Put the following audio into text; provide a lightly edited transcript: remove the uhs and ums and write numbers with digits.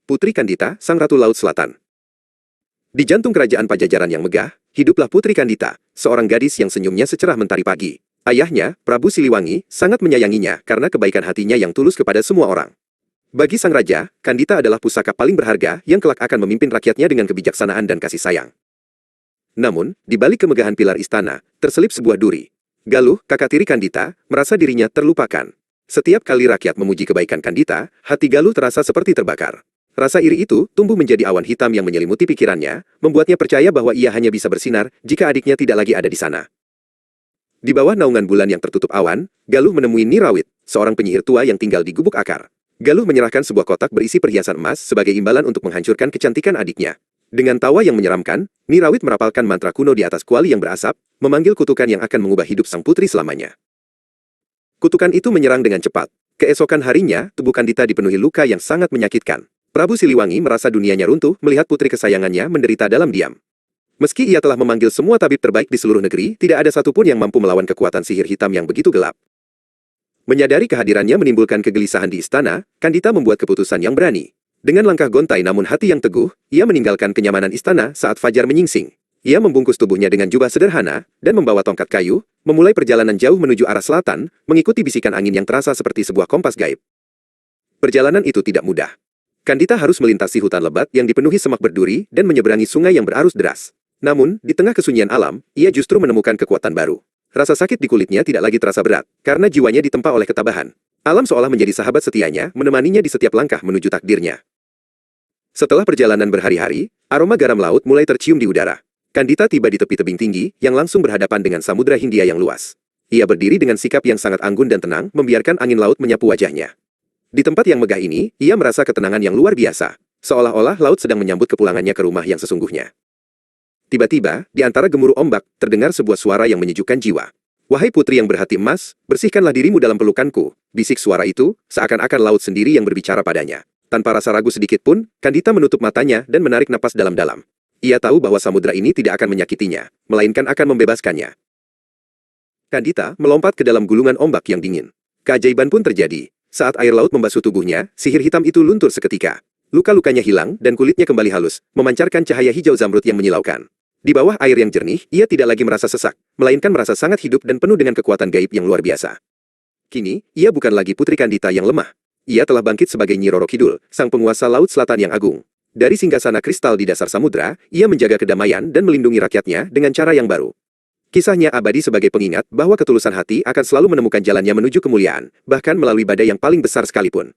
Putri Kandita, Sang Ratu Laut Selatan. Di jantung kerajaan Pajajaran yang megah, hiduplah Putri Kandita, seorang gadis yang senyumnya secerah mentari pagi. Ayahnya, Prabu Siliwangi, sangat menyayanginya karena kebaikan hatinya yang tulus kepada semua orang. Bagi sang raja, Kandita adalah pusaka paling berharga yang kelak akan memimpin rakyatnya dengan kebijaksanaan dan kasih sayang. Namun, di balik kemegahan pilar istana, terselip sebuah duri. Galuh, kakak tiri Kandita, merasa dirinya terlupakan. Setiap kali rakyat memuji kebaikan Kandita, hati Galuh terasa seperti terbakar. Rasa iri itu tumbuh menjadi awan hitam yang menyelimuti pikirannya, membuatnya percaya bahwa ia hanya bisa bersinar jika adiknya tidak lagi ada di sana. Di bawah naungan bulan yang tertutup awan, Galuh menemui Nirawit, seorang penyihir tua yang tinggal di gubuk akar. Galuh menyerahkan sebuah kotak berisi perhiasan emas sebagai imbalan untuk menghancurkan kecantikan adiknya. Dengan tawa yang menyeramkan, Nirawit merapalkan mantra kuno di atas kuali yang berasap, memanggil kutukan yang akan mengubah hidup sang putri selamanya. Kutukan itu menyerang dengan cepat. Keesokan harinya, tubuh Kandita dipenuhi luka yang sangat menyakitkan. Prabu Siliwangi merasa dunianya runtuh melihat putri kesayangannya menderita dalam diam. Meski ia telah memanggil semua tabib terbaik di seluruh negeri, tidak ada satupun yang mampu melawan kekuatan sihir hitam yang begitu gelap. Menyadari kehadirannya menimbulkan kegelisahan di istana, Kandita membuat keputusan yang berani. Dengan langkah gontai namun hati yang teguh, ia meninggalkan kenyamanan istana saat fajar menyingsing. Ia membungkus tubuhnya dengan jubah sederhana, dan membawa tongkat kayu, memulai perjalanan jauh menuju arah selatan, mengikuti bisikan angin yang terasa seperti sebuah kompas gaib. Perjalanan itu tidak mudah. Kandita harus melintasi hutan lebat yang dipenuhi semak berduri dan menyeberangi sungai yang berarus deras. Namun, di tengah kesunyian alam, ia justru menemukan kekuatan baru. Rasa sakit di kulitnya tidak lagi terasa berat, karena jiwanya ditempa oleh ketabahan. Alam seolah menjadi sahabat setianya, menemaninya di setiap langkah menuju takdirnya. Setelah perjalanan berhari-hari, aroma garam laut mulai tercium di udara. Kandita tiba di tepi tebing tinggi, yang langsung berhadapan dengan Samudra Hindia yang luas. Ia berdiri dengan sikap yang sangat anggun dan tenang, membiarkan angin laut menyapu wajahnya. Di tempat yang megah ini, ia merasa ketenangan yang luar biasa, seolah-olah laut sedang menyambut kepulangannya ke rumah yang sesungguhnya. Tiba-tiba, di antara gemuruh ombak, terdengar sebuah suara yang menyejukkan jiwa. "Wahai putri yang berhati emas, bersihkanlah dirimu dalam pelukanku," bisik suara itu, seakan-akan laut sendiri yang berbicara padanya. Tanpa rasa ragu sedikit pun, Kandita menutup matanya dan menarik napas dalam-dalam. Ia tahu bahwa samudra ini tidak akan menyakitinya, melainkan akan membebaskannya. Kandita melompat ke dalam gulungan ombak yang dingin. Keajaiban pun terjadi. Saat air laut membasuh tubuhnya, sihir hitam itu luntur seketika. Luka-lukanya hilang dan kulitnya kembali halus, memancarkan cahaya hijau zamrud yang menyilaukan. Di bawah air yang jernih, ia tidak lagi merasa sesak, melainkan merasa sangat hidup dan penuh dengan kekuatan gaib yang luar biasa. Kini, ia bukan lagi Putri Kandita yang lemah. Ia telah bangkit sebagai Nyi Roro Kidul, sang penguasa Laut Selatan yang agung. Dari singgasana kristal di dasar samudra, ia menjaga kedamaian dan melindungi rakyatnya dengan cara yang baru. Kisahnya abadi sebagai pengingat bahwa ketulusan hati akan selalu menemukan jalannya menuju kemuliaan, bahkan melalui badai yang paling besar sekalipun.